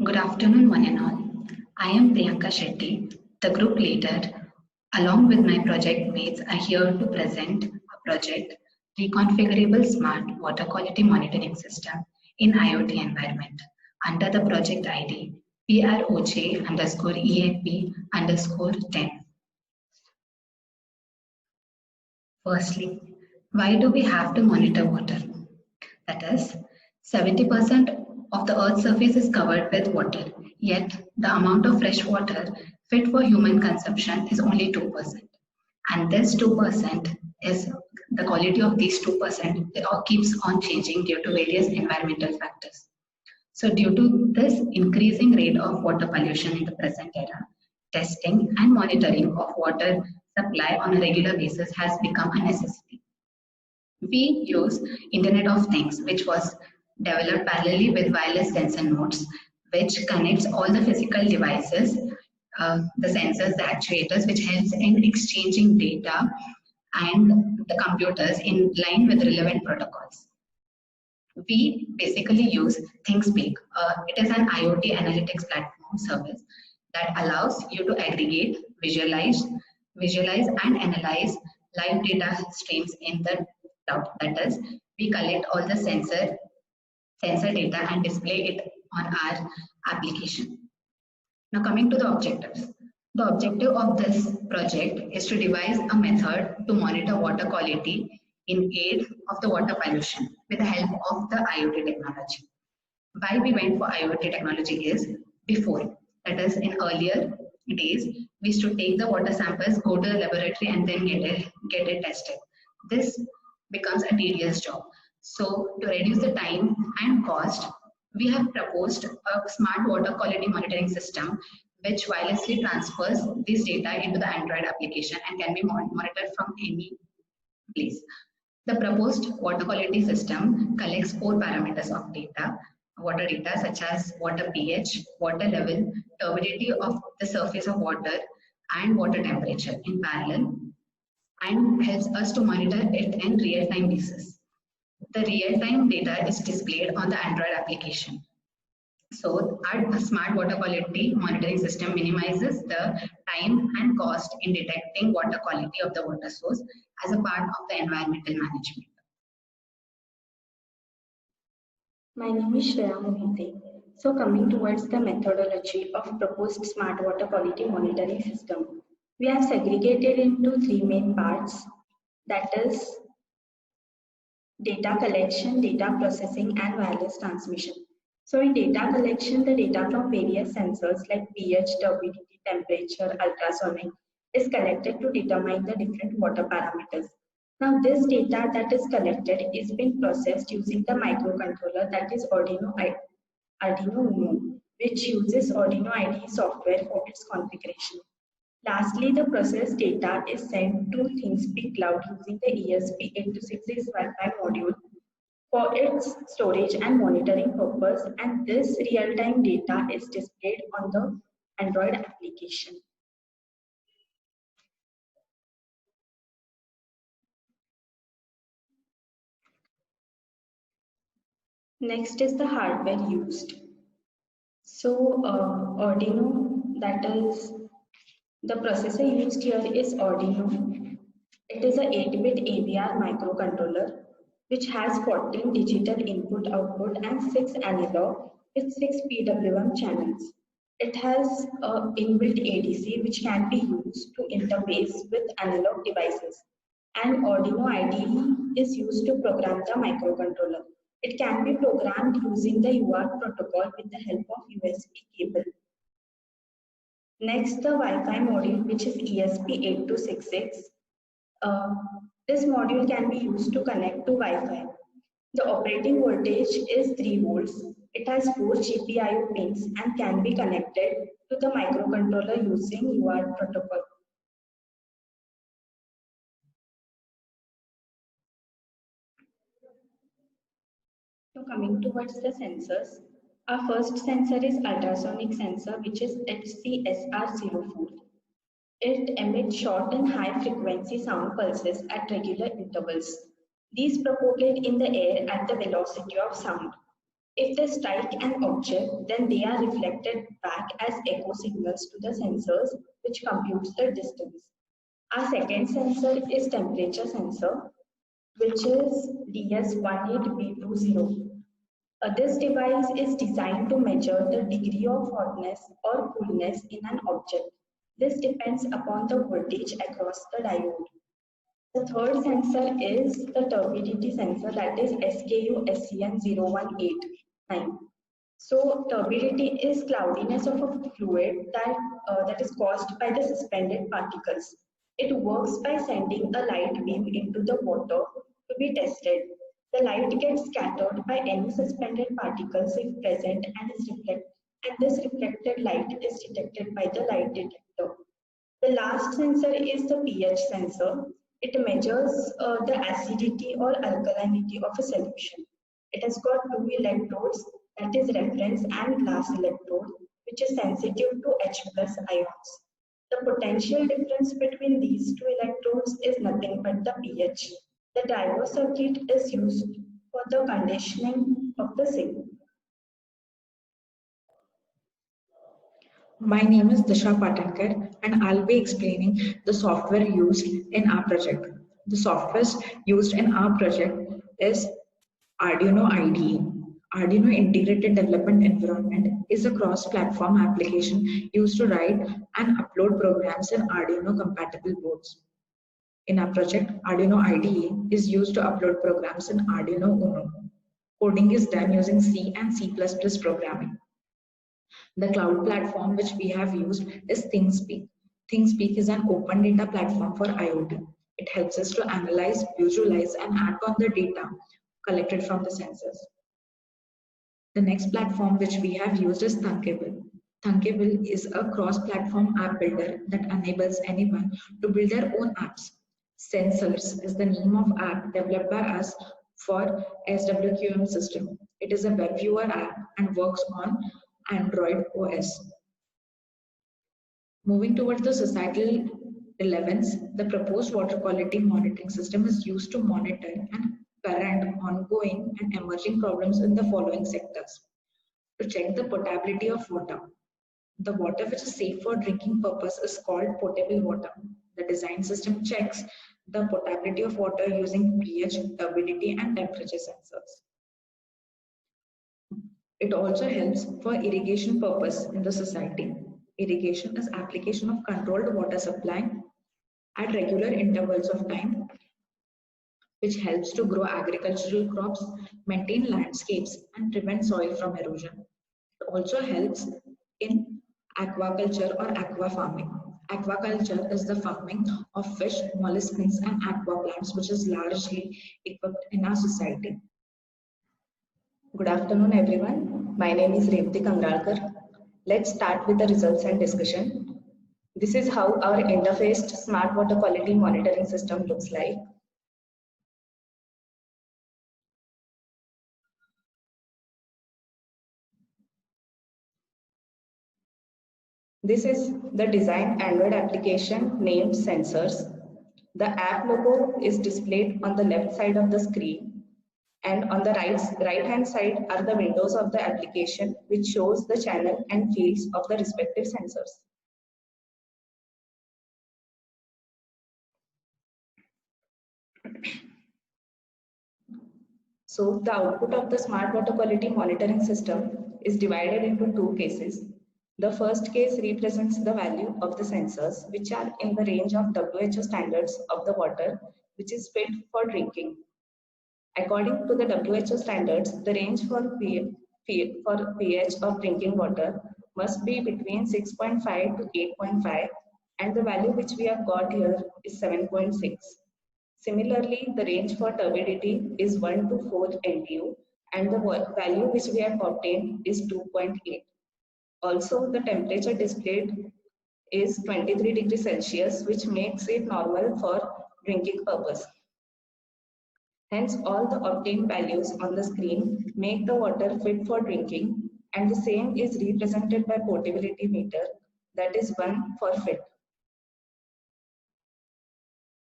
Good afternoon, one and all. I am Priyanka Shetty, the group leader. Along with my project mates, are here to present a project, Reconfigurable Smart Water Quality Monitoring System in IoT environment, under the project ID PROJ_EAP_10. Firstly, why do we have to monitor water? That is, 70% of the Earth's surface is covered with water, yet the amount of fresh water fit for human consumption is only 2%. And this 2% is the quality of these 2% keeps on changing due to various environmental factors. So due to this increasing rate of water pollution in the present era, testing and monitoring of water supply on a regular basis has become a necessity. We use Internet of Things, which was developed parallelly with wireless sensor nodes, which connects all the physical devices, the sensors, the actuators, which helps in exchanging data and the computers in line with relevant protocols. We basically use ThingSpeak. It is an IoT analytics platform service that allows you to aggregate, visualize, and analyze live data streams in the cloud. That is, we collect all the sensor data and display it on our application. Now coming to the objectives. The objective of this project is to devise a method to monitor water quality in aid of the water pollution with the help of the IoT technology. Why we went for IoT technology is before, that is in earlier days, we used to take the water samples, go to the laboratory and then get it tested. This becomes a tedious job. So to reduce the time and cost, we have proposed a smart water quality monitoring system which wirelessly transfers this data into the Android application and can be monitored from any place. The proposed water quality system collects 4 parameters of data, water data such as water pH, water level, turbidity of the surface of water, and water temperature in parallel, and helps us to monitor it in real-time basis. The real-time data is displayed on the Android application. So our smart water quality monitoring system minimizes the time and cost in detecting water quality of the water source as a part of the environmental management. My name is Shreya Mohite. So coming towards the methodology of proposed smart water quality monitoring system, we have segregated into 3 main parts, that is data collection, data processing, and wireless transmission. So in data collection, the data from various sensors like pH, turbidity, temperature, ultrasonic is collected to determine the different water parameters. Now this data that is collected is being processed using the microcontroller, that is Arduino Uno, which uses Arduino IDE software for its configuration. Lastly, the processed data is sent to ThingSpeak Cloud using the ESP8266 Wi-Fi module for its storage and monitoring purpose, and this real-time data is displayed on the Android application. Next is the hardware used. So Arduino, that is the processor used here is Arduino. It is a 8-bit AVR microcontroller which has 14 digital input output and 6 analog with 6 PWM channels. It has an inbuilt ADC which can be used to interface with analog devices, and Arduino IDE is used to program the microcontroller. It can be programmed using the UART protocol with the help of USB cable. Next, the Wi-Fi module, which is ESP8266. This module can be used to connect to Wi-Fi. The operating voltage is 3 volts. It has 4 GPIO pins and can be connected to the microcontroller using UART protocol. So coming towards the sensors, our first sensor is ultrasonic sensor, which is HCSR04. It emits short and high frequency sound pulses at regular intervals. These propagate in the air at the velocity of sound. If they strike an object, then they are reflected back as echo signals to the sensors, which computes the distance. Our second sensor is temperature sensor, which is DS18B20. This device is designed to measure the degree of hotness or coolness in an object. This depends upon the voltage across the diode. The third sensor is the turbidity sensor, that is SKU SCN0189. So turbidity is cloudiness of a fluid that is caused by the suspended particles. It works by sending a light beam into the water to be tested. The light gets scattered by any suspended particles if present and this reflected light is detected by the light detector. The last sensor is the pH sensor. It measures the acidity or alkalinity of a solution. It has got two electrodes, that is reference and glass electrode, which is sensitive to H plus ions. The potential difference between these two electrodes is nothing but the pH. The diode circuit is used for the conditioning of the signal. My name is Disha Patankar and I'll be explaining the software used in our project. The software used in our project is Arduino IDE. Arduino Integrated Development Environment is a cross-platform application used to write and upload programs in Arduino compatible boards. In our project, Arduino IDE is used to upload programs in Arduino Uno. Coding is done using C and C++ programming. The cloud platform which we have used is ThingSpeak. ThingSpeak is an open data platform for IoT. It helps us to analyze, visualize, and act on the data collected from the sensors. The next platform which we have used is Thunkable. Thunkable is a cross-platform app builder that enables anyone to build their own apps. Sensors is the name of app developed by us for SWQM system. It is a web viewer app and works on Android OS. Moving towards the societal relevance, the proposed water quality monitoring system is used to monitor and current ongoing and emerging problems in the following sectors. To check the potability of water. The water which is safe for drinking purpose is called potable water. The design system checks the potability of water using pH, turbidity, and temperature sensors. It also helps for irrigation purpose in the society. Irrigation is application of controlled water supply at regular intervals of time, which helps to grow agricultural crops, maintain landscapes, and prevent soil from erosion. It also helps in aquaculture or aqua farming. Aquaculture is the farming of fish, molluscs, and aqua plants, which is largely equipped in our society. Good afternoon, everyone. My name is Revati Kangralkar. Let's start with the results and discussion. This is how our interfaced smart water quality monitoring system looks like. This is the designed Android application named Sensors. The app logo is displayed on the left side of the screen, and on the right-hand side are the windows of the application, which shows the channel and fields of the respective sensors. So the output of the smart water quality monitoring system is divided into two cases. The first case represents the value of the sensors, which are in the range of WHO standards of the water, which is fit for drinking. According to the WHO standards, the range for pH of drinking water must be between 6.5 to 8.5, and the value which we have got here is 7.6. Similarly, the range for turbidity is 1 to 4 NTU, and the value which we have obtained is 2.8. Also, the temperature displayed is 23 degrees Celsius, which makes it normal for drinking purpose. Hence, all the obtained values on the screen make the water fit for drinking, and the same is represented by potability meter, that is 1 for fit.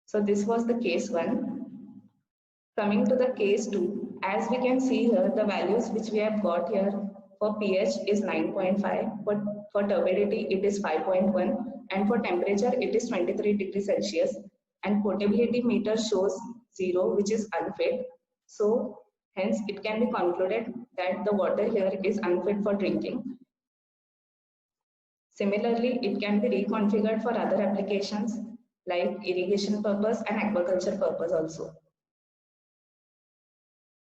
So this was the case 1. Coming to the case 2, as we can see here, the values which we have got here for pH is 9.5, but for turbidity it is 5.1, and for temperature it is 23 degrees Celsius, and potability meter shows 0, which is unfit. So hence it can be concluded that the water here is unfit for drinking. Similarly, it can be reconfigured for other applications like irrigation purpose and aquaculture purpose also.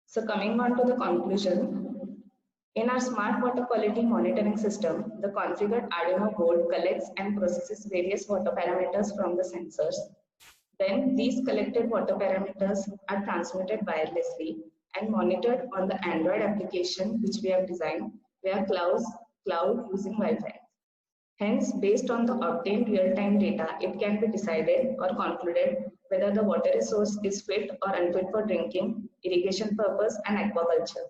So coming on to the conclusion, in our smart water quality monitoring system, the configured Arduino board collects and processes various water parameters from the sensors. Then these collected water parameters are transmitted wirelessly and monitored on the Android application which we have designed via cloud using Wi-Fi. Hence, based on the obtained real-time data, it can be decided or concluded whether the water resource is fit or unfit for drinking, irrigation purpose, and aquaculture.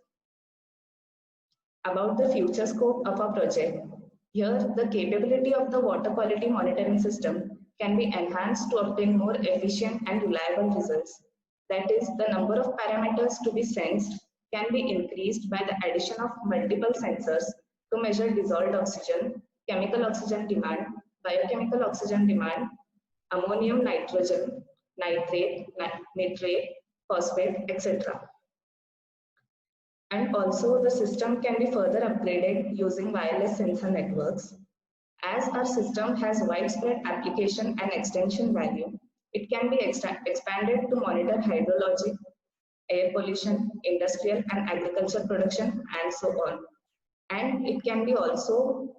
About the future scope of our project, here the capability of the water quality monitoring system can be enhanced to obtain more efficient and reliable results. That is, the number of parameters to be sensed can be increased by the addition of multiple sensors to measure dissolved oxygen, chemical oxygen demand, biochemical oxygen demand, ammonium, nitrogen, nitrate, nitrate, phosphate, etc. And also the system can be further upgraded using wireless sensor networks. As our system has widespread application and extension value, it can be expanded to monitor hydrology, air pollution, industrial and agriculture production, and so on. And it can be also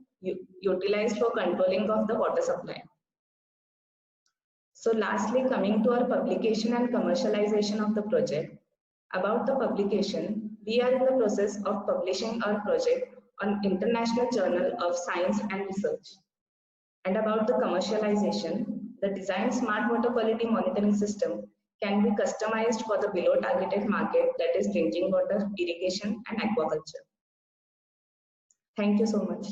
utilized for controlling of the water supply. So lastly, coming to our publication and commercialization of the project. About the publication, we are in the process of publishing our project on International Journal of Science and Research. And about the commercialization, the designed smart water quality monitoring system can be customized for the below targeted market, that is drinking water, irrigation, and aquaculture. Thank you so much.